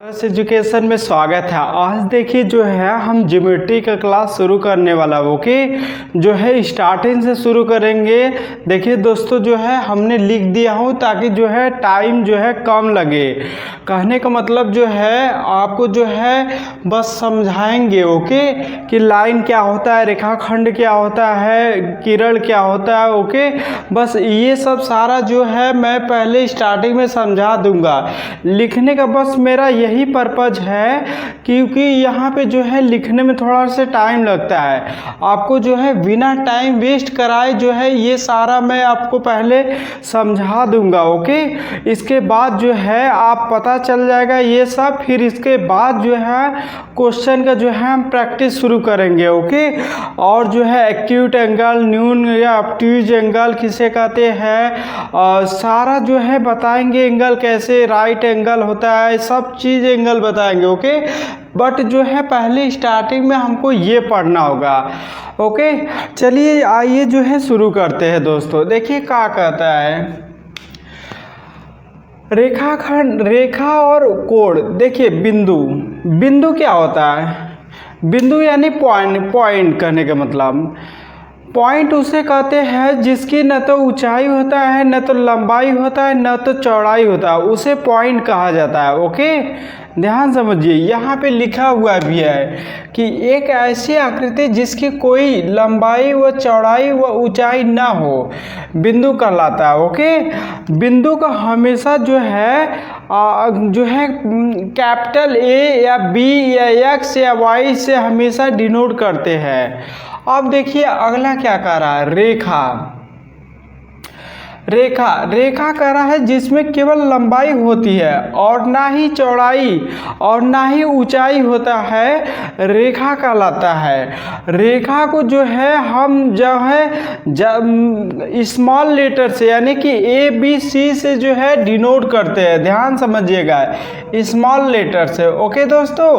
पारस education में स्वागत है। आज देखिए जो है हम ज्योमेट्री का क्लास शुरू करने वाला ओके जो है स्टार्टिंग से शुरू करेंगे। देखिए दोस्तों जो है हमने लिख दिया हूँ ताकि जो है टाइम जो है कम लगे। कहने का मतलब जो है आपको जो है बस समझाएंगे ओके कि लाइन क्या होता है, रेखाखंड क्या होता है, किरण क्या होता है ओके। बस ये सब सारा जो है मैं पहले स्टार्टिंग में समझा दूंगा। लिखने का बस मेरा यही पर्पज है क्योंकि यहाँ पे जो है लिखने में थोड़ा सा टाइम लगता है। आपको जो है बिना टाइम वेस्ट कराए जो है ये सारा मैं आपको पहले समझा दूंगा ओके। इसके बाद जो है आप पता चल जाएगा ये सब, फिर इसके बाद जो है क्वेश्चन का जो है हम प्रैक्टिस शुरू करेंगे ओके। और जो है एक्यूट एंगल, न्यून या ऑब्ट्यूज एंगल किसे कहते हैं, सारा जो है बताएंगे। एंगल कैसे राइट एंगल होता है, सब चीज़ एंगल बताएंगे ओके। बट जो है पहले स्टार्टिंग में हमको ये पढ़ना होगा ओके। चलिए आइए जो है शुरू करते हैं दोस्तों। देखिए क्या कहता है रेखाखंड, रेखा और कोण। देखिए बिंदु, बिंदु क्या होता है? बिंदु यानी पॉइंट, पॉइंट कहने का मतलब पॉइंट उसे कहते हैं जिसकी न तो ऊंचाई होता है, न तो लंबाई होता है, न तो चौड़ाई होता है, उसे पॉइंट कहा जाता है ओके। ध्यान समझिए यहाँ पे लिखा हुआ भी है कि एक ऐसी आकृति जिसकी कोई लंबाई व चौड़ाई व ऊंचाई न हो बिंदु कहलाता है ओके। बिंदु का हमेशा जो है कैपिटल ए या बी या एक्स या वाई से हमेशा डिनोट करते हैं। अब देखिए अगला क्या कह रहा है, रेखा। रेखा, रेखा कह रहा है जिसमें केवल लंबाई होती है और ना ही चौड़ाई और ना ही ऊंचाई होता है, रेखा कहलाता है। रेखा को जो है हम जो है स्मॉल लेटर से यानी कि ए बी सी से जो है डिनोट करते हैं। ध्यान समझिएगा, स्मॉल लेटर से ओके दोस्तों।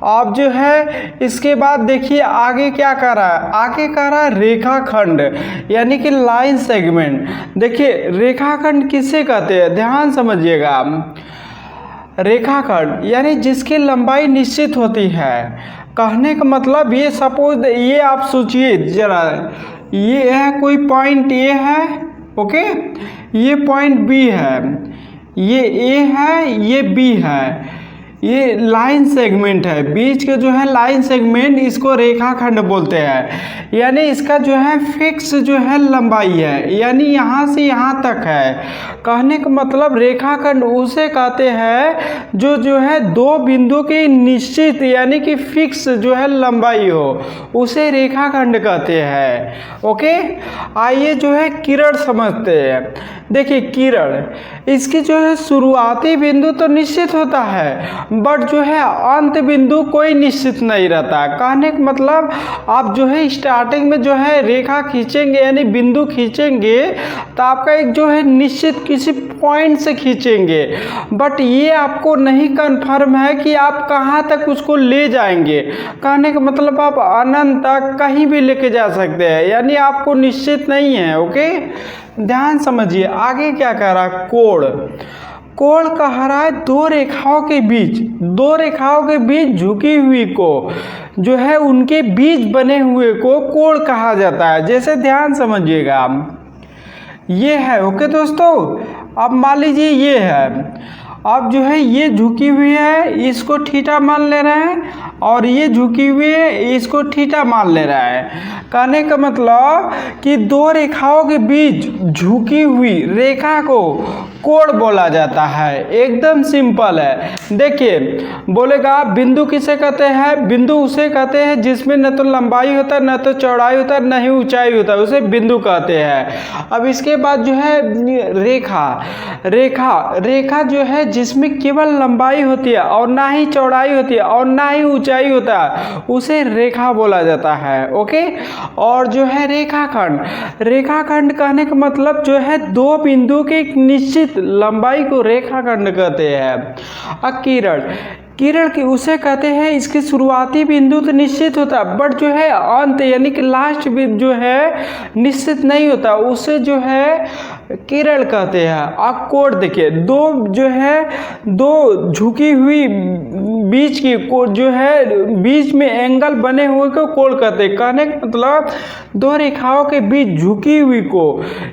आप जो है इसके बाद देखिए आगे क्या कर रहा है, आगे कह रहा है रेखाखंड यानी कि लाइन सेगमेंट। देखिए रेखाखंड किसे कहते हैं, ध्यान समझिएगा। रेखाखंड यानी जिसकी लंबाई निश्चित होती है। कहने का मतलब ये सपोज ये आप सोचिए जरा, ये है कोई पॉइंट ए है ओके, ये पॉइंट बी है, ये ए है, ये बी है, ये लाइन सेगमेंट है, बीच के जो है लाइन सेगमेंट, इसको रेखाखंड बोलते हैं। यानी इसका जो है फिक्स जो है लंबाई है, यानी यहाँ से यहाँ तक है। कहने का मतलब रेखाखंड उसे कहते हैं जो है दो बिंदु की निश्चित यानी कि फिक्स जो है लंबाई हो, उसे रेखाखंड कहते हैं ओके। आइए जो है किरण समझते हैं। देखिए किरण, इसकी जो है शुरुआती बिंदु तो निश्चित होता है बट जो है अंत बिंदु कोई निश्चित नहीं रहता। कहने का मतलब आप जो है स्टार्टिंग में जो है रेखा खींचेंगे यानी बिंदु खींचेंगे तो आपका एक जो है निश्चित किसी पॉइंट से खींचेंगे, बट ये आपको नहीं कंफर्म है कि आप कहाँ तक उसको ले जाएंगे। कहने का मतलब आप अनंत तक कहीं भी लेके जा सकते हैं, यानी आपको निश्चित नहीं है ओके। ध्यान समझिए आगे क्या कह रहा है, कोण। कोण कह रहा है दो रेखाओं के बीच, दो रेखाओं के बीच झुकी हुई को जो है उनके बीच बने हुए को कोण कहा जाता है। जैसे ध्यान समझिएगा ये है ओके दोस्तों। अब मान लीजिए ये है, अब जो है ये झुकी हुई है, इसको थीटा मान ले रहे हैं, और ये झुकी हुई है, इसको थीटा मान ले रहा है। कहने का मतलब कि दो रेखाओं के बीच झुकी हुई रेखा को कोण बोला जाता है। एकदम सिंपल है। देखिए बोलेगा बिंदु किसे कहते हैं, बिंदु उसे कहते हैं जिसमें न तो लंबाई होता है, न तो चौड़ाई होता है, न ही ऊंचाई होता है, उसे बिंदु कहते हैं। अब इसके बाद जो है रेखा। रेखा, रेखा जो है जिसमें केवल लंबाई होती है और ना ही चौड़ाई होती है और ना ही ऊंचाई होता है, उसे रेखा बोला जाता है ओके। और जो है रेखाखंड, रेखाखंड कहने का मतलब जो है दो बिंदु के एक निश्चित लंबाई को रेखाखंड कहते हैं। किरण, किरण की उसे कहते हैं इसकी शुरुआती बिंदु तो निश्चित होता है बट जो है अंत यानी कि लास्ट जो है निश्चित नहीं होता, उसे जो है किरण कहते हैं। अब कोण देखिए, दो जो है दो झुकी हुई बीच की जो है बीच में एंगल बने हुए को कोण कहते हैं। कहने का मतलब दो रेखाओं के बीच झुकी हुई को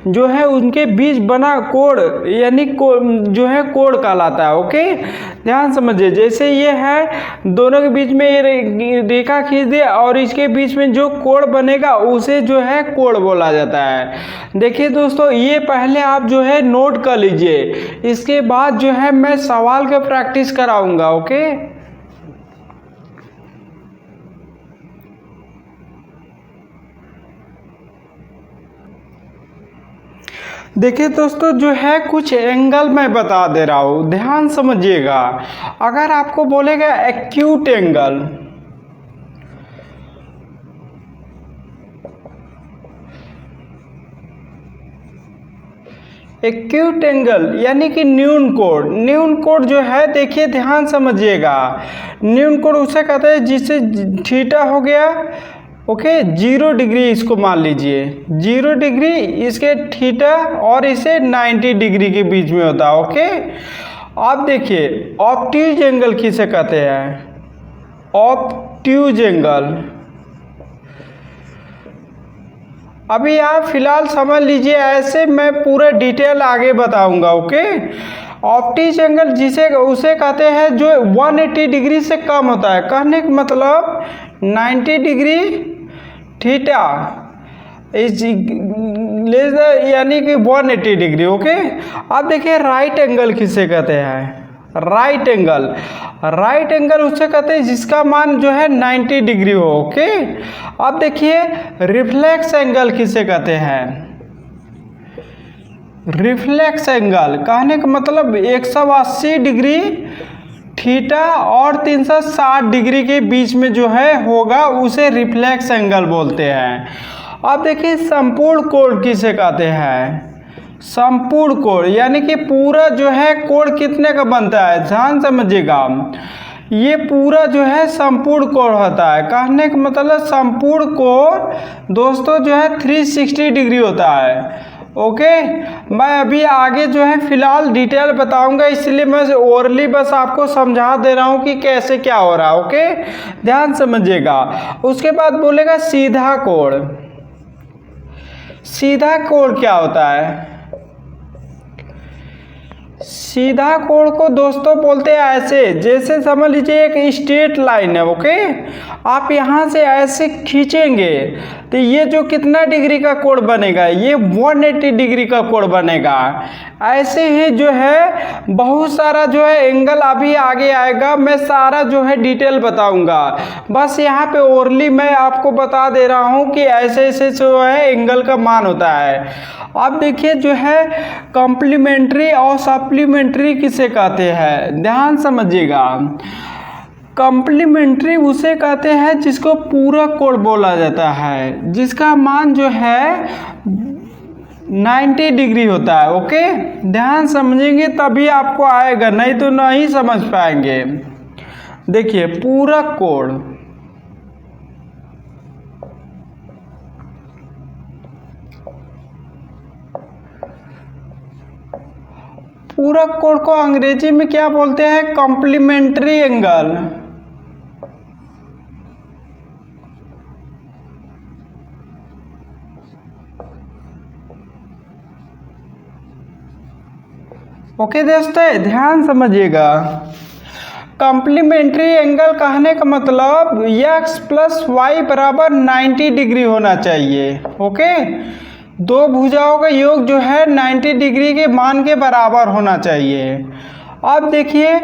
जो है उनके बीच बना कोण यानी जो है कोण कहलाता है। ओके, ध्यान समझिए। जैसे ये है दोनों के बीच में ये रेखा खींच दे और इसके बीच में जो कोण बनेगा उसे जो है कोण बोला जाता है। देखिए दोस्तों, ये पहले आप जो है नोट कर लीजिए, इसके बाद जो है मैं सवाल का प्रैक्टिस कराऊंगा। ओके, देखिए दोस्तों, जो है कुछ एंगल मैं बता दे रहा हूँ, ध्यान समझिएगा। अगर आपको बोलेगा एक्यूट एंगल, एक्यूट एंगल यानी कि न्यून कोण। न्यून कोण जो है देखिए ध्यान समझिएगा, न्यून कोण उसे कहते हैं जिससे थीटा हो गया ओके 0 डिग्री, इसको मान लीजिए 0 डिग्री, इसके थीटा और इसे 90 डिग्री के बीच में होता है। ओके, अब देखिए ऑब्ट्यूज एंगल किसे कहते हैं, ऑब्ट्यूज एंगल। अभी आप फिलहाल समझ लीजिए, ऐसे मैं पूरा डिटेल आगे बताऊंगा। ओके, ऑब्ट्यूज एंगल जिसे उसे कहते हैं जो 180 डिग्री से कम होता है। कहने का मतलब 90 डिग्री थीटा इज यानी कि 180 डिग्री। ओके, अब देखिए राइट एंगल किसे कहते हैं, राइट एंगल। राइट एंगल उससे कहते हैं जिसका मान जो है 90 डिग्री हो। ओके, अब देखिए रिफ्लेक्स एंगल किसे कहते हैं, रिफ्लेक्स एंगल। कहने का मतलब 180 डिग्री थीटा और 360 डिग्री के बीच में जो है होगा उसे रिफ्लेक्स एंगल बोलते हैं। अब देखिए संपूर्ण कोण किसे कहते हैं, संपूर्ण कोण यानी कि पूरा जो है कोण कितने का बनता है, ध्यान समझिएगा। ये पूरा जो है संपूर्ण कोण होता है। कहने का मतलब संपूर्ण कोण दोस्तों जो है 360 डिग्री होता है। ओके, मैं अभी आगे जो है फिलहाल डिटेल बताऊंगा, इसलिए मैं ओरली बस आपको समझा दे रहा हूँ कि कैसे क्या हो रहा है। ओके, ध्यान समझिएगा। उसके बाद बोलेगा सीधा कोण। सीधा कोण क्या होता है, सीधा कोण को दोस्तों बोलते हैं ऐसे, जैसे समझ लीजिए एक स्ट्रेट लाइन है। ओके, आप यहाँ से ऐसे खींचेंगे तो ये जो कितना डिग्री का कोण बनेगा, ये 180 डिग्री का कोण बनेगा। ऐसे ही जो है बहुत सारा जो है एंगल अभी आगे आएगा, मैं सारा जो है डिटेल बताऊंगा। बस यहाँ पे ओरली मैं आपको बता दे रहा हूँ कि ऐसे ऐसे जो है एंगल का मान होता है। अब देखिए जो है कॉम्प्लीमेंट्री और सप्लीमेंट्री किसे कहते हैं, ध्यान समझिएगा। कॉम्प्लीमेंट्री उसे कहते हैं जिसको पूरक कोण बोला जाता है, जिसका मान जो है 90 डिग्री होता है। ओके, ध्यान समझेंगे तभी आपको आएगा, नहीं तो नहीं समझ पाएंगे। देखिए पूरक कोण, पूरक कोण को अंग्रेजी में क्या बोलते हैं, कॉम्प्लीमेंट्री एंगल। ओके दोस्तों, ध्यान समझिएगा। कॉम्प्लीमेंट्री एंगल कहने का मतलब x + y = 90 डिग्री होना चाहिए। ओके, दो भुजाओं का योग जो है 90 डिग्री के मान के बराबर होना चाहिए। अब देखिए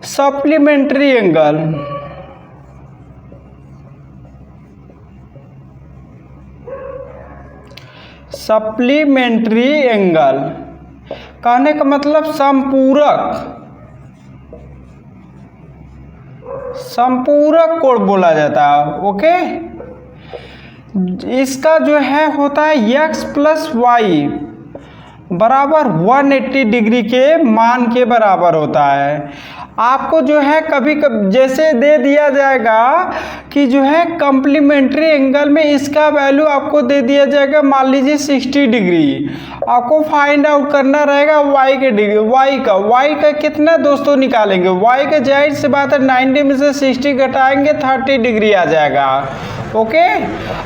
सप्लीमेंट्री एंगल। सप्लीमेंट्री एंगल कहने का मतलब संपूरक, संपूरक कोण बोला जाता है। ओके, इसका जो है होता है x + y = 180 डिग्री के मान के बराबर होता है। आपको जो है कभी कभी जैसे दे दिया जाएगा कि जो है कम्प्लीमेंट्री एंगल में इसका वैल्यू आपको दे दिया जाएगा, मान लीजिए 60 डिग्री। आपको फाइंड आउट करना रहेगा y के डिग्री, y का कितना दोस्तों निकालेंगे, y का जाहिर सी बात है 90 में से 60 घटाएंगे 30 डिग्री आ जाएगा। ओके,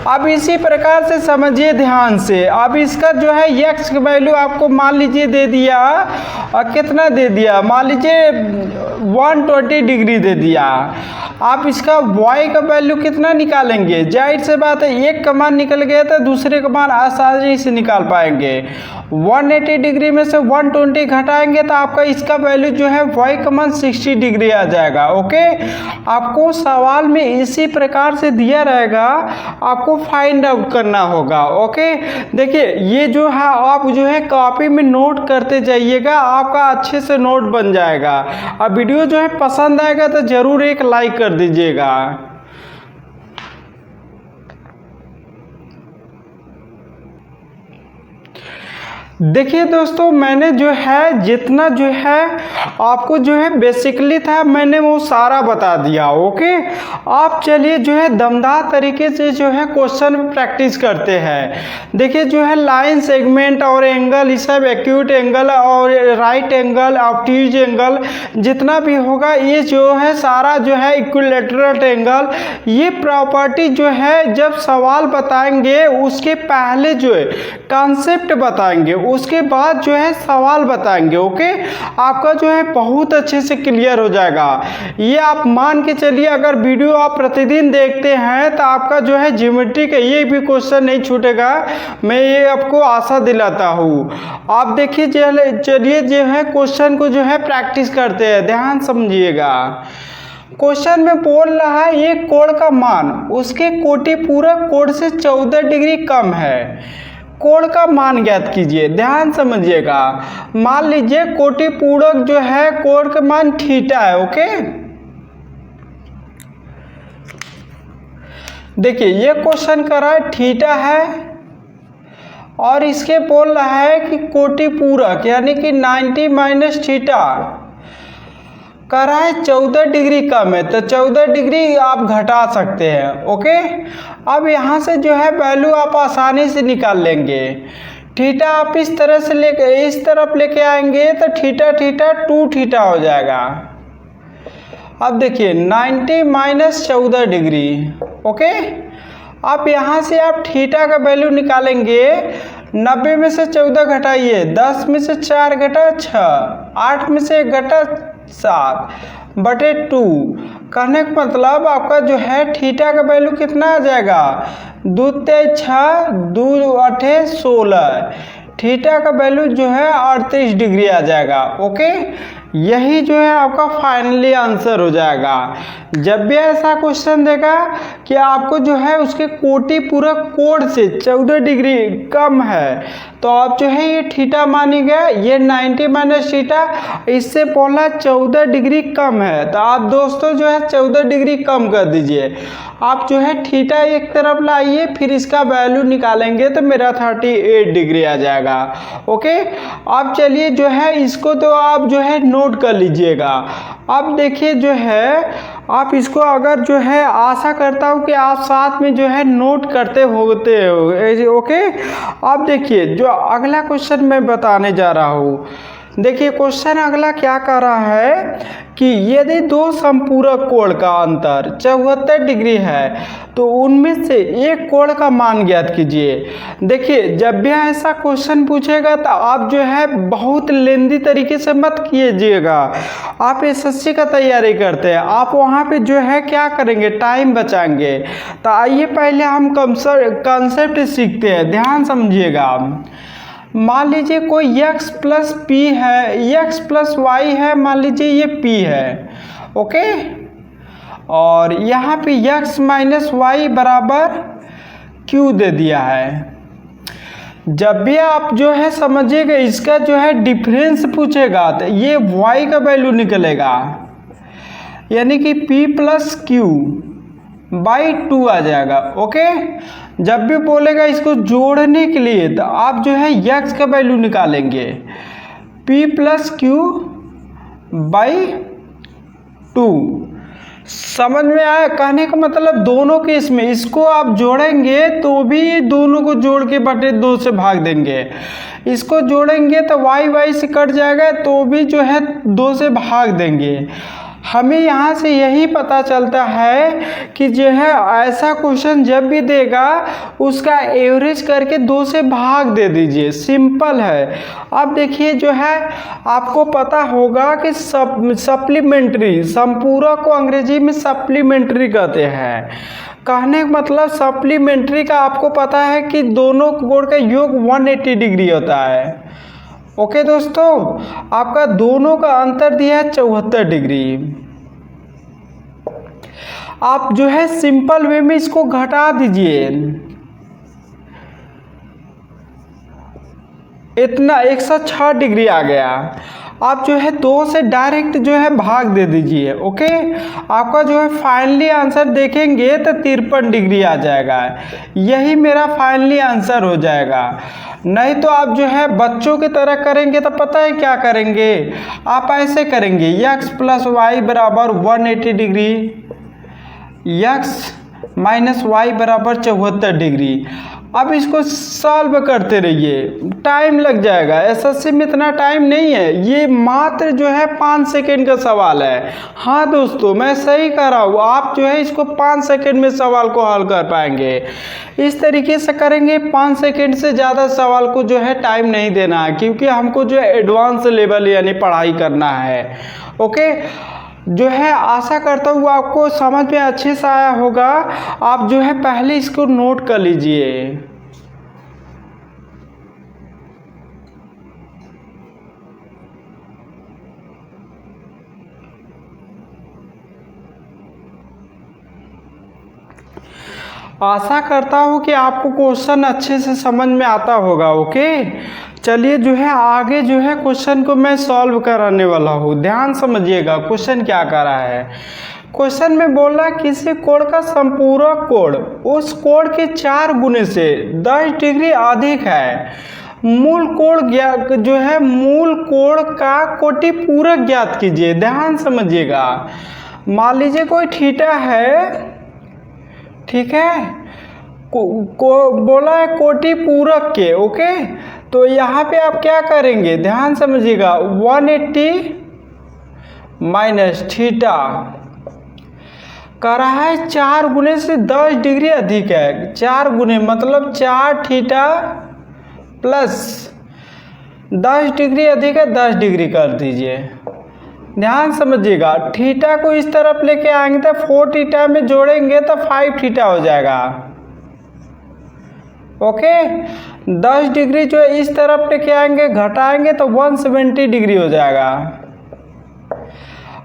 अब इसी प्रकार से समझिए ध्यान से। अब इसका जो है x का वैल्यू आपको मान लीजिए दे दिया, और कितना दे दिया, मान लीजिए 120 डिग्री दे दिया। आप इसका y का वैल्यू कितना निकालेंगे, जाहिर से बात है एक का मान निकल गया तो दूसरे का मान आसानी से निकाल पाएंगे। 180 डिग्री में से 120 घटाएंगे तो आपका इसका वैल्यू जो है y का मान 60 डिग्री आ जाएगा। ओके, आपको सवाल में इसी प्रकार से दिया रहेगा, आपको फाइंड आउट करना होगा। ओके, देखिए ये जो है आप जो है कॉपी में नोट करते जाइएगा, आपका अच्छे से नोट बन जाएगा। अब वीडियो जो है पसंद आएगा तो ज़रूर एक लाइक कर दीजिएगा। देखिए दोस्तों, मैंने जो है जितना जो है आपको जो है बेसिकली था मैंने वो सारा बता दिया। ओके, आप चलिए जो है दमदार तरीके से जो है क्वेश्चन प्रैक्टिस करते हैं। देखिए जो है लाइन सेगमेंट और एंगल, इस सब एक्यूट एंगल और राइट एंगल, ऑब्ट्यूज एंगल जितना भी होगा ये जो है सारा जो है इक्विलैटरल एंगल, ये प्रॉपर्टी जो है जब सवाल बताएंगे उसके पहले जो है कॉन्सेप्ट बताएंगे, उसके बाद जो है सवाल बताएंगे। ओके, आपका जो है बहुत अच्छे से क्लियर हो जाएगा। ये आप मान के चलिए, अगर वीडियो आप प्रतिदिन देखते हैं तो आपका जो है ज्योमेट्री का ये भी क्वेश्चन नहीं छूटेगा, मैं ये आपको आशा दिलाता हूँ। आप देखिए चलिए जो है क्वेश्चन को जो है प्रैक्टिस करते हैं, ध्यान समझिएगा। क्वेश्चन में बोल रहा है एक कोण का मान उसके कोटि पूरक कोण से 14 डिग्री कम है, कोण का मान ज्ञात कीजिए। ध्यान समझिएगा, मान लीजिए कोटि पूरक जो है कोण का मान थीटा है। ओके, देखिए ये क्वेश्चन कर रहा है थीटा है और इसके बोल रहा है कि कोटि पूरक यानी कि 90 माइनस थीटा कर रहा है 14 डिग्री कम है, तो 14 डिग्री आप घटा सकते हैं। ओके, अब यहाँ से जो है वैल्यू आप आसानी से निकाल लेंगे। थीटा आप इस तरह से लेके इस तरफ लेके आएंगे तो थीटा 2 थीटा हो जाएगा। अब देखिए 90 माइनस 14 डिग्री। ओके, अब यहाँ से आप थीटा का वैल्यू निकालेंगे, 90 में से 14 घटाइए, 10 में से 4 घटा 6, 8 में से 1 घटा 7 बटे 2। कहने का मतलब आपका जो है थीटा का वैल्यू कितना आ जाएगा, 2 तेज 6, 2 8 16, थीटा का वैल्यू जो है 38 डिग्री आ जाएगा। ओके, यही जो है आपका फाइनली आंसर हो जाएगा। जब भी ऐसा क्वेश्चन देगा कि आपको जो है उसके कोटि पूरक कोण से 14 डिग्री कम है, तो आप जो है ये थीटा मानिएगा, ये 90 माइनस थीटा, इससे बोला 14 डिग्री कम है, तो आप दोस्तों जो है 14 डिग्री कम कर दीजिए। आप जो है थीटा एक तरफ लाइए, फिर इसका वैल्यू निकालेंगे तो मेरा 38 डिग्री आ जाएगा। ओके, अब चलिए जो है इसको तो आप जो है नोट कर लीजिएगा। अब देखिए जो है आप इसको अगर जो है आशा करता हूँ कि आप साथ में जो है नोट करते होते हो। ओके, अब देखिए जो अगला क्वेश्चन मैं बताने जा रहा हूँ। देखिए क्वेश्चन अगला क्या कर रहा है कि यदि दो समपूरक कोण का अंतर 74 डिग्री है तो उनमें से एक कोण का मान ज्ञात कीजिए। देखिए जब भी ऐसा क्वेश्चन पूछेगा तो आप जो है बहुत लेंदी तरीके से मत कीजिएगा। आप एसएससी का तैयारी करते हैं, आप वहाँ पे जो है क्या करेंगे, टाइम बचाएंगे। तो आइए पहले हम कॉन्सेप्ट सीखते हैं, ध्यान समझिएगा। मान लीजिए कोई x प्लस पी है, x प्लस वाई है, मान लीजिए ये p है। ओके, और यहाँ पे x माइनस वाई बराबर q दे दिया है। जब भी आप जो है समझिएगा इसका जो है डिफरेंस पूछेगा तो ये y का वैल्यू निकलेगा, यानी कि p प्लस क्यू बाई 2 आ जाएगा। ओके, जब भी बोलेगा इसको जोड़ने के लिए तो आप जो है x का वैल्यू निकालेंगे, p प्लस क्यू बाई 2। समझ में आया? कहने का मतलब दोनों केस में इसको आप जोड़ेंगे तो भी दोनों को जोड़ के बटे 2 से भाग देंगे, इसको जोड़ेंगे तो y से कट जाएगा तो भी जो है 2 से भाग देंगे। हमें यहाँ से यही पता चलता है कि जो है ऐसा क्वेश्चन जब भी देगा उसका एवरेज करके 2 से भाग दे दीजिए, सिंपल है। अब देखिए जो है आपको पता होगा कि सप्लीमेंट्री, संपूरक को अंग्रेजी में सप्लीमेंट्री कहते हैं। कहने का मतलब सप्लीमेंट्री का आपको पता है कि दोनों कोण का योग 180 डिग्री होता है। ओके दोस्तों, आपका दोनों का अंतर दिया है 74 डिग्री। आप जो है सिंपल वे में इसको घटा दीजिए, इतना 106 डिग्री आ गया। आप जो है 2 से डायरेक्ट जो है भाग दे दीजिए। ओके, आपका जो है फाइनली आंसर देखेंगे तो 53 डिग्री आ जाएगा। यही मेरा फाइनली आंसर हो जाएगा। नहीं तो आप जो है बच्चों की तरह करेंगे तो पता है क्या करेंगे, आप ऐसे करेंगे x प्लस वाई बराबर 180 डिग्री, x माइनस वाई बराबर 74 डिग्री। अब इसको सॉल्व करते रहिए, टाइम लग जाएगा। एसएससी में इतना टाइम नहीं है, ये मात्र जो है 5 सेकेंड का सवाल है। हाँ दोस्तों, मैं सही कह रहा हूँ, आप जो है इसको 5 सेकेंड में सवाल को हल कर पाएंगे। इस तरीके से करेंगे, 5 सेकेंड से ज़्यादा सवाल को जो है टाइम नहीं देना है, क्योंकि हमको जो है एडवांस लेवल यानी पढ़ाई करना है। ओके, जो है आशा करता हूँ आपको समझ में अच्छे से आया होगा। आप जो है पहले इसको नोट कर लीजिए। आशा करता हूँ कि आपको क्वेश्चन अच्छे से समझ में आता होगा। ओके, चलिए जो है आगे जो है क्वेश्चन को मैं सॉल्व कराने वाला हूँ। ध्यान समझिएगा क्वेश्चन क्या कर रहा है। क्वेश्चन में बोला किसी कोण का संपूरक कोण उस कोण के 4 गुने से 10 डिग्री अधिक है। मूल कोण ज्ञात जो है, मूल कोण का कोटि पूरक ज्ञात कीजिए। ध्यान समझिएगा, मान लीजिए कोई थीटा है, ठीक है, को बोला है कोटि पूरक के। ओके, तो यहाँ पे आप क्या करेंगे, ध्यान समझिएगा, 180 माइनस थीटा कर रहा है 4 गुने से 10 डिग्री अधिक है। 4 गुने मतलब 4 थीटा प्लस 10 डिग्री अधिक है, 10 डिग्री कर दीजिए। ध्यान समझिएगा, थीटा को इस तरफ लेके आएंगे तो 4 थीटा में जोड़ेंगे तो 5 थीटा हो जाएगा। ओके, 10 डिग्री जो है इस तरफ लेके आएंगे, घटाएंगे तो 170 डिग्री हो जाएगा।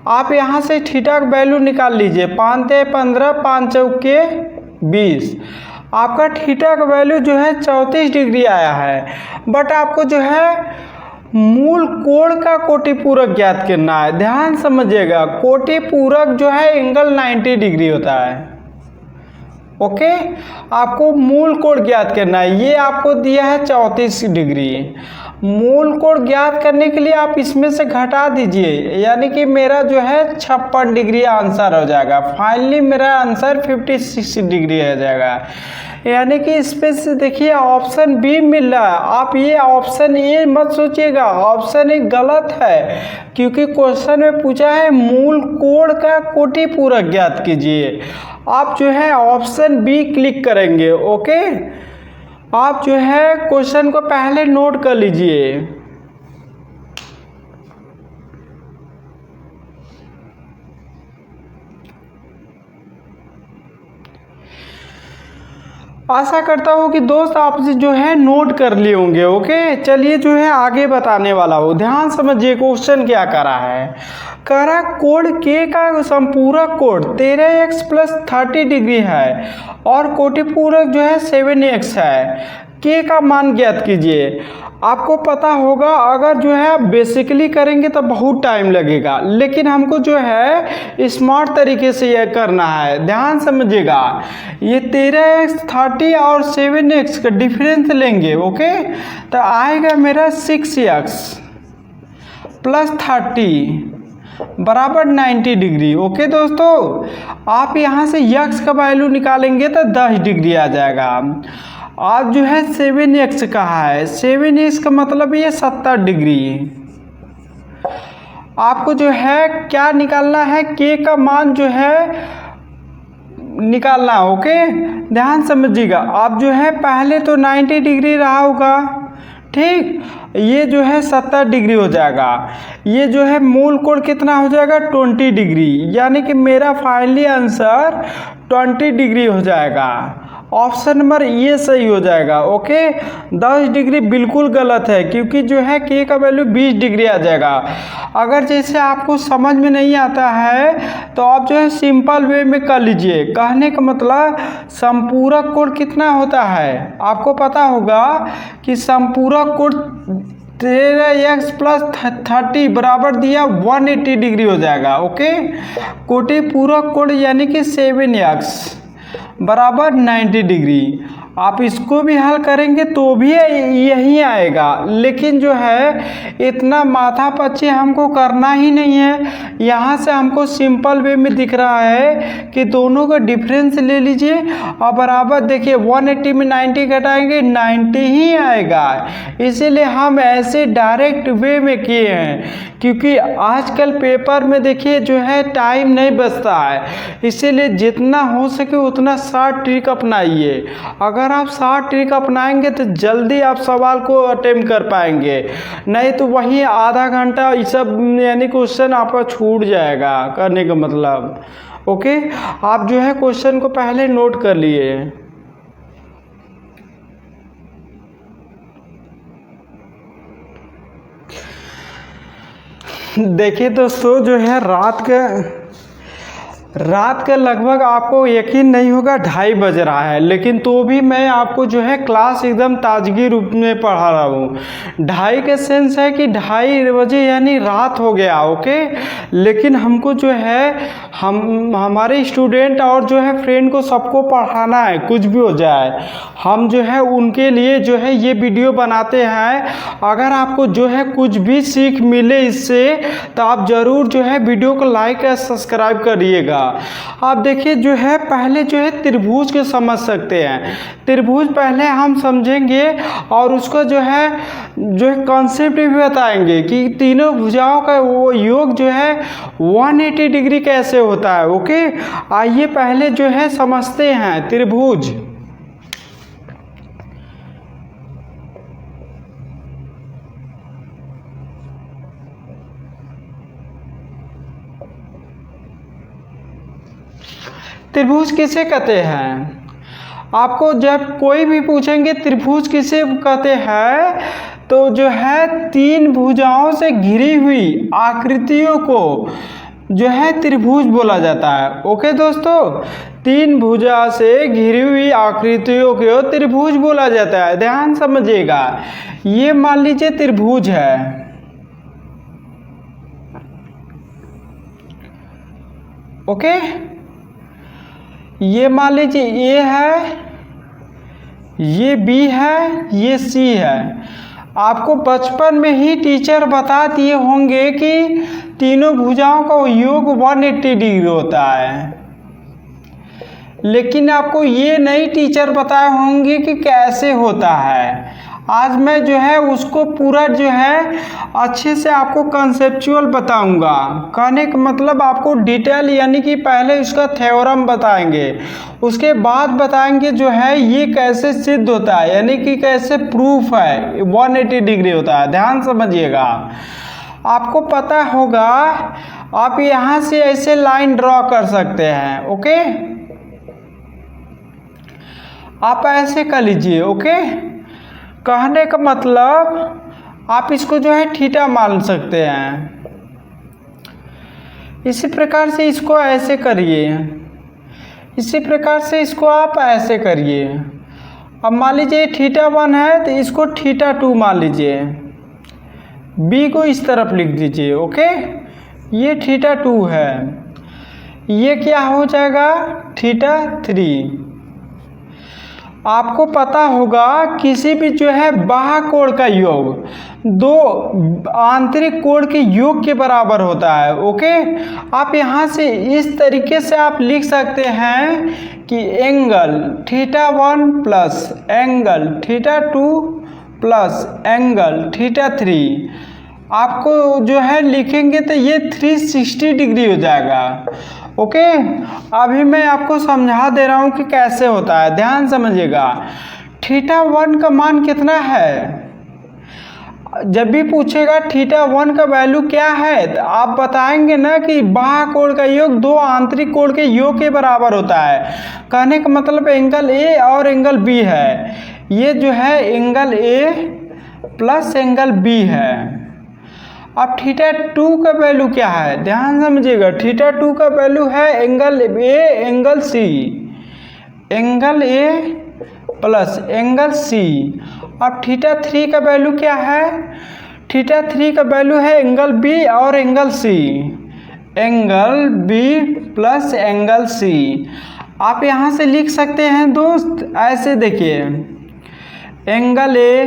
आप यहाँ से थीटा का वैल्यू निकाल लीजिए, 5 × 15, 5 चौके 20। आपका थीटा का वैल्यू जो है 34 डिग्री आया है। बट आपको जो है मूल कोण का कोटि पूरक ज्ञात करना है। ध्यान समझिएगा, कोटि पूरक जो है एंगल 90 डिग्री होता है। ओके, आपको मूल कोण ज्ञात करना है। ये आपको दिया है 34 डिग्री। मूल कोण ज्ञात करने के लिए आप इसमें से घटा दीजिए, यानी कि मेरा जो है 56 डिग्री आंसर हो जाएगा। फाइनली मेरा आंसर 56 डिग्री हो जाएगा। यानी कि इसमें से देखिए ऑप्शन बी मिल रहा है। आप ये ऑप्शन ए मत सोचिएगा, ऑप्शन ए गलत है, क्योंकि क्वेश्चन में पूछा है मूल कोण का कोटि पूरक ज्ञात कीजिए। आप जो है ऑप्शन बी क्लिक करेंगे। ओके, आप जो है क्वेश्चन को पहले नोट कर लीजिए। आशा करता हूँ कि दोस्त आप जो है नोट कर लिए होंगे। ओके, चलिए जो है आगे बताने वाला हूँ। ध्यान समझिए क्वेश्चन क्या करा है। करा कोण के का संपूरक कोण 13x प्लस 30 डिग्री है और कोटि पूरक जो है 7x है। के का मान ज्ञात कीजिए। आपको पता होगा, अगर जो है आप बेसिकली करेंगे तो बहुत टाइम लगेगा, लेकिन हमको जो है स्मार्ट तरीके से यह करना है। ध्यान समझिएगा, ये 13x 30 और 7x का डिफरेंस लेंगे। ओके, तो आएगा मेरा 6x प्लस 30 बराबर 90 डिग्री। ओके दोस्तों, आप यहाँ से यक्स का वैल्यू निकालेंगे तो 10 डिग्री आ जाएगा। आप जो है 7x कहा है, 7x का मतलब ये 70 डिग्री। आपको जो है क्या निकालना है, k का मान जो है निकालना। ओके, ध्यान समझिएगा। आप जो है पहले तो 90 डिग्री रहा होगा, ठीक, ये जो है 70 डिग्री हो जाएगा। ये जो है मूल कोण कितना हो जाएगा, 20 डिग्री, यानी कि मेरा फाइनली आंसर 20 डिग्री हो जाएगा। ऑप्शन नंबर ये सही हो जाएगा। ओके, 10 डिग्री बिल्कुल गलत है, क्योंकि जो है k का वैल्यू 20 डिग्री आ जाएगा। अगर जैसे आपको समझ में नहीं आता है तो आप जो है सिंपल वे में कर लीजिए। कहने का मतलब संपूरक कोण कितना होता है, आपको पता होगा कि संपूरक कोण 13x प्लस 30 बराबर दिया 180 डिग्री हो जाएगा। ओके, कोटि पूरक कोण यानी कि 7x बराबर 90 डिग्री। आप इसको भी हल करेंगे तो भी यही आएगा, लेकिन जो है इतना माथापच्ची हमको करना ही नहीं है। यहाँ से हमको सिंपल वे में दिख रहा है कि दोनों का डिफरेंस ले लीजिए और बराबर देखिए 180 में 90 घटाएंगे 90 ही आएगा। इसीलिए हम ऐसे डायरेक्ट वे में किए हैं, क्योंकि आजकल पेपर में देखिए जो है टाइम नहीं बचता है, इसीलिए जितना हो सके उतना शॉर्ट ट्रिक अपनाइए। अगर आप शॉर्ट ट्रिक अपनाएंगे तो जल्दी आप सवाल को अटेम्प्ट कर पाएंगे, नहीं तो वही आधा घंटा ये सब यानी क्वेश्चन आपका छूट जाएगा करने का मतलब। ओके, आप जो है क्वेश्चन को पहले नोट कर लिए। देखिए दोस्तों, जो है रात के लगभग आपको यकीन नहीं होगा 2:30 बज रहा है, लेकिन तो भी मैं आपको जो है क्लास एकदम ताजगी रूप में पढ़ा रहा हूँ। 2:30 के सेंस है कि 2:30 बजे यानी रात हो गया। ओके, लेकिन हमको जो है हमारे स्टूडेंट और जो है फ्रेंड को सबको पढ़ाना है, कुछ भी हो जाए हम जो है उनके लिए जो है ये वीडियो बनाते हैं। अगर आपको जो है कुछ भी सीख मिले इससे तो आप ज़रूर जो है वीडियो को लाइक और सब्सक्राइब करिएगा। आप देखिए जो है पहले जो है त्रिभुज के समझ सकते हैं। त्रिभुज पहले हम समझेंगे और उसको जो है कॉन्सेप्ट भी बताएंगे कि तीनों भुजाओं का वो योग जो है 180 डिग्री कैसे होता है। ओके, आइए पहले जो है समझते हैं त्रिभुज। त्रिभुज किसे कहते हैं? आपको जब कोई भी पूछेंगे त्रिभुज किसे कहते हैं तो जो है 3 भुजाओं से घिरी हुई आकृतियों को जो है त्रिभुज बोला जाता है। ओके दोस्तों, 3 भुजा से घिरी हुई आकृतियों को त्रिभुज बोला जाता है। ध्यान समझिएगा, ये मान लीजिए त्रिभुज है। ओके, ये मान लीजिए ए है, ये बी है, ये सी है। आपको बचपन में ही टीचर बता दिए होंगे कि तीनों भुजाओं का योग 180 डिग्री होता है, लेकिन आपको ये नहीं टीचर बताए होंगे कि कैसे होता है। आज मैं जो है उसको पूरा जो है अच्छे से आपको कंसेप्चुअल बताऊंगा। कहने का मतलब आपको डिटेल यानी कि पहले इसका थ्योरम बताएंगे, उसके बाद बताएंगे जो है ये कैसे सिद्ध होता है, यानी कि कैसे प्रूफ है 180 डिग्री होता है। ध्यान समझिएगा, आपको पता होगा आप यहाँ से ऐसे लाइन ड्रॉ कर सकते हैं। ओके, आप ऐसे कर लीजिए। ओके, कहने का मतलब आप इसको जो है थीटा मान सकते हैं। इसी प्रकार से इसको ऐसे करिए, इसी प्रकार से इसको आप ऐसे करिए। अब मान लीजिए θ1 है तो इसको θ2 मान लीजिए, बी को इस तरफ लिख दीजिए। ओके, ये θ2 है, ये क्या हो जाएगा θ3। आपको पता होगा किसी भी जो है बाह्य कोण का योग दो आंतरिक कोण के योग के बराबर होता है। ओके, आप यहाँ से इस तरीके से आप लिख सकते हैं कि angle θ1 plus angle θ2 plus angle θ3, आपको जो है लिखेंगे तो ये 360 डिग्री हो जाएगा। ओके, अभी मैं आपको समझा दे रहा हूँ कि कैसे होता है, ध्यान समझिएगा। θ1 का मान कितना है, जब भी पूछेगा θ1 का वैल्यू क्या है तो आप बताएंगे ना कि बाह्य कोण का योग दो आंतरिक कोण के योग के बराबर होता है। कहने का मतलब एंगल ए और एंगल बी है, ये जो है angle A plus angle B है। अब θ2 का वैल्यू क्या है, ध्यान समझिएगा। θ2 का वैल्यू है angle A angle C, angle A plus angle C. अब θ3 का वैल्यू क्या है, θ3 का वैल्यू है एंगल बी और angle C, angle B plus angle C. आप यहाँ से लिख सकते हैं दोस्त, ऐसे देखिए, angle A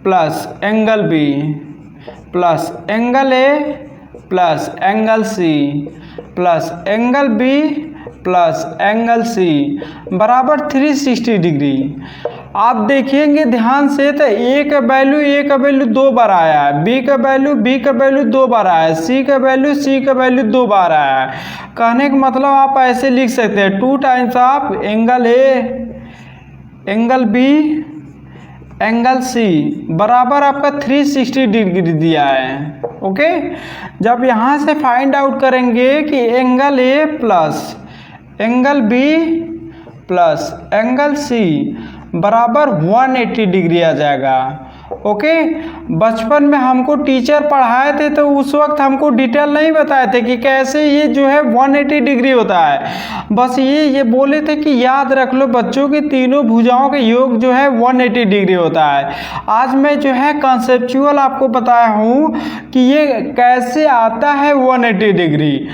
plus angle B plus angle A plus angle C plus angle B plus angle C बराबर 360 डिग्री। आप देखेंगे ध्यान से तो ए का वैल्यू 2 बार आया है, बी का वैल्यू 2 बार आया है, सी का वैल्यू 2 बार आया है। कहने का मतलब आप ऐसे लिख सकते हैं 2 times of angle A angle B angle C बराबर आपका 360 डिग्री दिया है। ओके, जब यहाँ से फाइंड आउट करेंगे कि angle A plus angle B plus angle C बराबर 180 डिग्री आ जाएगा। ओके, बचपन में हमको टीचर पढ़ाए थे तो उस वक्त हमको डिटेल नहीं बताए थे कि कैसे ये जो है 180 डिग्री होता है, बस ये बोले थे कि याद रख लो बच्चों की तीनों भुजाओं के योग जो है 180 डिग्री होता है। आज मैं जो है कॉन्सेप्चुअल आपको बताया हूँ कि ये कैसे आता है 180 डिग्री।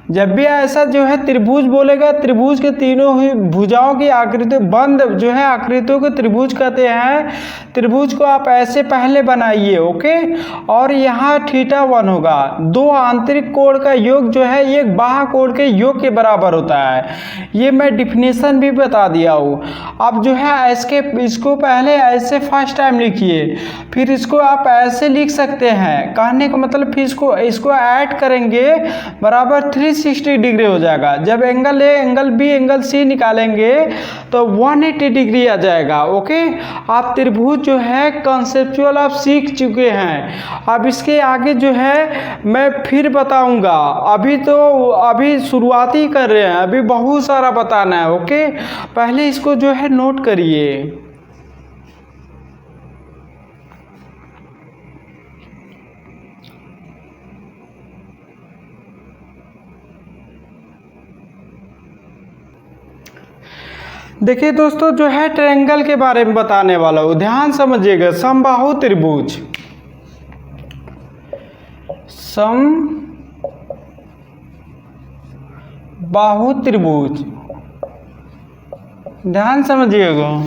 जब भी ऐसा जो है त्रिभुज बोलेगा, त्रिभुज के तीनों ही भुजाओं की आकृति बंद जो है आकृतियों को त्रिभुज कहते हैं। त्रिभुज को आप ऐसे पहले बनाइए। ओके, और यहाँ θ1 होगा, दो आंतरिक कोण का योग जो है एक बाह्य कोण के योग के बराबर होता है। ये मैं डिफिनेशन भी बता दिया हूँ। अब जो है इसको पहले ऐसे फर्स्ट टाइम लिखिए, फिर इसको आप ऐसे लिख सकते हैं। कहने का मतलब फिर इसको ऐड करेंगे बराबर 360 डिग्री हो जाएगा। जब angle A angle B angle C निकालेंगे तो 180 डिग्री आ जाएगा। ओके, आप त्रिभुज जो है कॉन्सेप्चुअल आप सीख चुके हैं। अब इसके आगे जो है मैं फिर बताऊंगा, अभी शुरुआती कर रहे हैं, अभी बहुत सारा बताना है। ओके, पहले इसको जो है नोट करिए। देखिए दोस्तों, जो है ट्रायंगल के बारे में बताने वाला हूँ, ध्यान समझिएगा। समबाहु त्रिभुज, समबाहु त्रिभुज, ध्यान समझिएगा।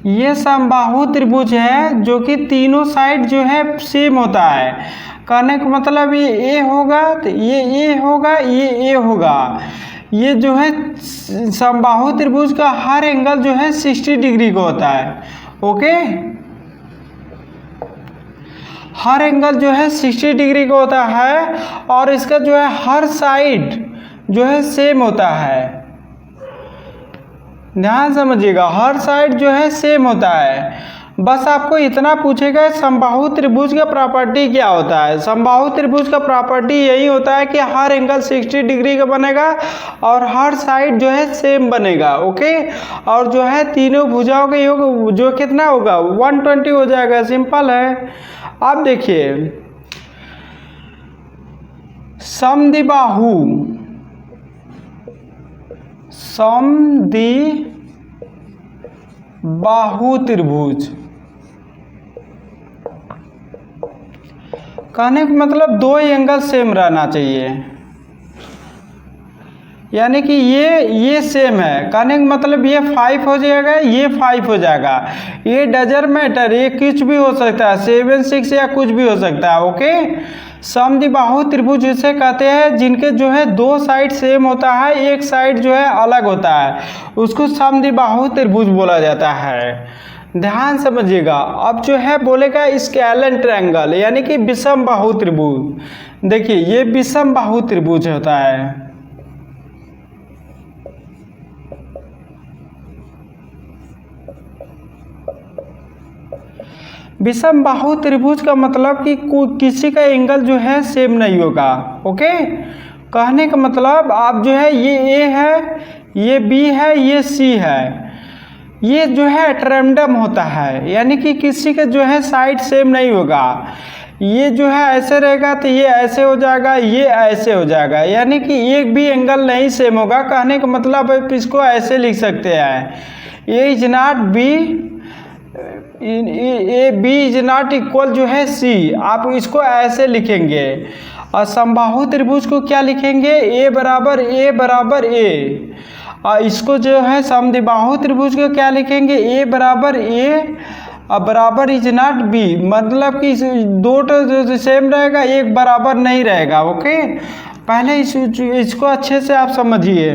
ये समबाहु त्रिभुज है जो कि तीनों साइड जो है सेम होता है। कहने का मतलब ये ए होगा तो ये ए होगा, ये ए होगा। ये जो है समबाहु त्रिभुज का हर एंगल जो है 60 डिग्री का होता है। ओके, हर एंगल जो है 60 डिग्री का होता है और इसका जो है हर साइड जो है सेम होता है। ध्यान समझिएगा, हर साइड जो है सेम होता है। बस आपको इतना पूछेगा समबाहु त्रिभुज का प्रॉपर्टी क्या होता है। समबाहु त्रिभुज का प्रॉपर्टी यही होता है कि हर एंगल 60 डिग्री का बनेगा और हर साइड जो है सेम बनेगा। ओके, और जो है तीनों भुजाओं के योग जो कितना होगा 120 हो जाएगा। सिंपल है। अब देखिए, समद्विबाहु त्रिभुज, कहने का मतलब दो एंगल सेम रहना चाहिए। यानी कि ये सेम है। कहने का मतलब ये 5 हो जाएगा, ये 5 हो जाएगा। ये डजंट मैटर, ये कुछ भी हो सकता है, 7 6 या कुछ भी हो सकता है। ओके, समद्विबाहु त्रिभुज जिसे कहते हैं जिनके जो है दो साइड सेम होता है, एक साइड जो है अलग होता है, उसको समद्विबाहु त्रिभुज बोला जाता है। ध्यान समझिएगा। अब जो है बोलेगा स्केलन ट्रायंगल, यानी कि विषम बाहु त्रिभुज। देखिए ये विषम बाहु त्रिभुज होता है। विषम बाहु त्रिभुज का मतलब कि किसी का एंगल जो है सेम नहीं होगा। ओके, कहने का मतलब आप जो है ये ए है, ये बी है, ये सी है, ये जो है ट्रेंडम होता है, यानी कि किसी का जो है साइड सेम नहीं होगा। ये जो है ऐसे रहेगा तो ये ऐसे हो जाएगा, ये ऐसे हो जाएगा, यानी कि एक भी एंगल नहीं सेम होगा। कहने का मतलब आप इसको ऐसे लिख सकते हैं, A is not B, A B is not equal जो है सी, आप इसको ऐसे लिखेंगे। और समबाहु त्रिभुज को क्या लिखेंगे, ए बराबर ए। और इसको जो है समद्विबाहु त्रिभुज को क्या लिखेंगे, ए बराबर ए और बराबर इज नॉट बी, मतलब कि दो तो सेम रहेगा, एक बराबर नहीं रहेगा। ओके, पहले इसको अच्छे से आप समझिए।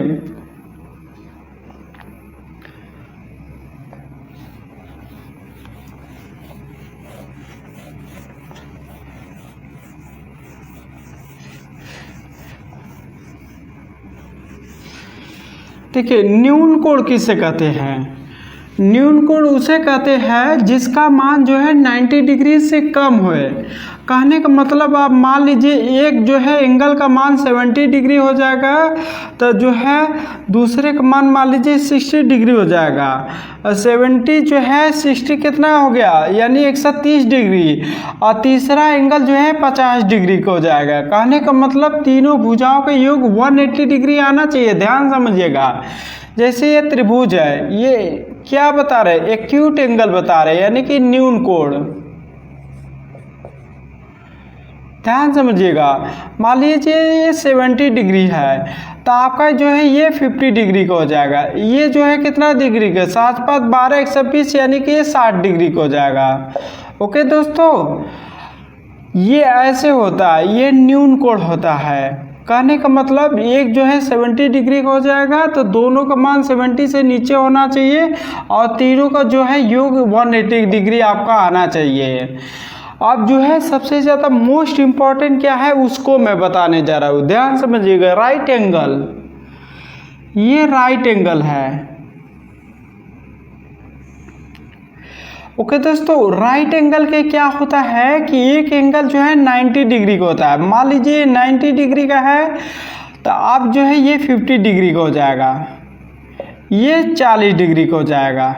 देखिए न्यून कोण किसे कहते हैं, न्यून कोण उसे कहते हैं जिसका मान जो है 90 डिग्री से कम होए। कहने का मतलब आप मान लीजिए एक जो है एंगल का मान 70 डिग्री हो जाएगा, तो जो है दूसरे का मान मान लीजिए 60 डिग्री हो जाएगा। 70 जो है 60 कितना हो गया, यानी 130 डिग्री, और तीसरा एंगल जो है 50 डिग्री का हो जाएगा। कहने का मतलब तीनों भुजाओं का योग 180 डिग्री आना चाहिए। ध्यान समझिएगा। जैसे ये त्रिभुज है, ये क्या बता रहे, एक्यूट एंगल बता रहे, यानी कि न्यून कोण। ध्यान समझिएगा। मान लीजिए ये 70 डिग्री है, तो आपका जो है ये 50 डिग्री का हो जाएगा। ये जो है कितना डिग्री का, 7 5 12 120, यानी कि ये 60 डिग्री का हो जाएगा। ओके दोस्तों, ये ऐसे होता है, ये न्यून कोण होता है। कहने का मतलब एक जो है 70 डिग्री का हो जाएगा, तो दोनों का मान 70 से नीचे होना चाहिए, और तीनों का जो है योग 180 डिग्री आपका आना चाहिए। अब जो है सबसे ज़्यादा मोस्ट इम्पॉर्टेंट क्या है उसको मैं बताने जा रहा हूँ। ध्यान समझिएगा। राइट एंगल, ये राइट एंगल है। ओके दोस्तों, राइट एंगल के क्या होता है कि एक एंगल जो है 90 डिग्री का होता है। मान लीजिए 90 डिग्री का है, तो आप जो है ये 50 डिग्री का हो जाएगा, ये 40 डिग्री का हो जाएगा।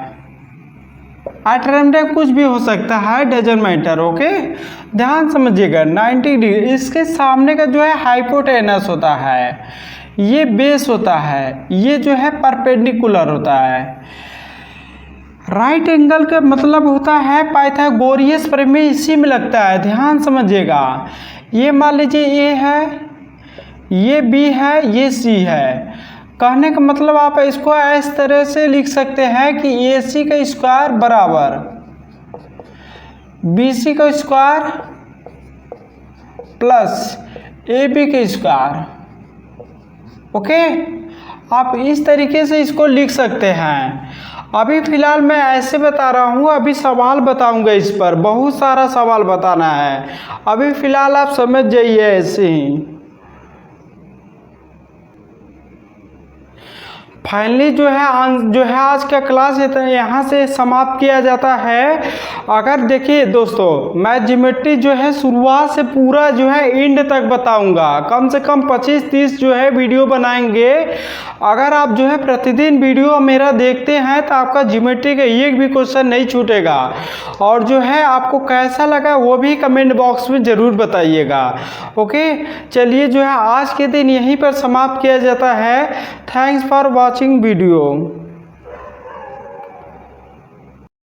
अल्टरनेटिव कुछ भी हो सकता है, डजंट मैटर। ओके, ध्यान समझिएगा। 90 डिग्री, इसके सामने का जो है हाइपोटेनस होता है, ये बेस होता है, ये जो है परपेंडिकुलर होता है। राइट एंगल का मतलब होता है पाइथागोरियस प्रमेय, इसी में लगता है। ध्यान समझिएगा। ये मान लीजिए ए है, ये बी है, ये सी है। कहने का मतलब आप इसको इस तरह से लिख सकते हैं कि ए सी का स्क्वायर बराबर बी सी का स्क्वायर प्लस ए बी का स्क्वायर। ओके, आप इस तरीके से इसको लिख सकते हैं। अभी फिलहाल मैं ऐसे बता रहा हूँ, अभी सवाल बताऊंगा, इस पर बहुत सारा सवाल बताना है। अभी फिलहाल आप समझ जाइए ऐसे ही। फाइनली जो है आज का क्लास यहाँ से समाप्त किया जाता है। अगर देखिए दोस्तों, मैं ज्योमेट्री जो है शुरुआत से पूरा जो है एंड तक बताऊंगा। कम से कम 25-30 जो है वीडियो बनाएंगे। अगर आप जो है प्रतिदिन वीडियो मेरा देखते हैं तो आपका ज्योमेट्री का एक भी क्वेश्चन नहीं छूटेगा। और जो है आपको कैसा लगा वो भी कमेंट बॉक्स में ज़रूर बताइएगा। ओके, चलिए जो है आज के दिन यहीं पर समाप्त किया जाता है। Thanks for watching video.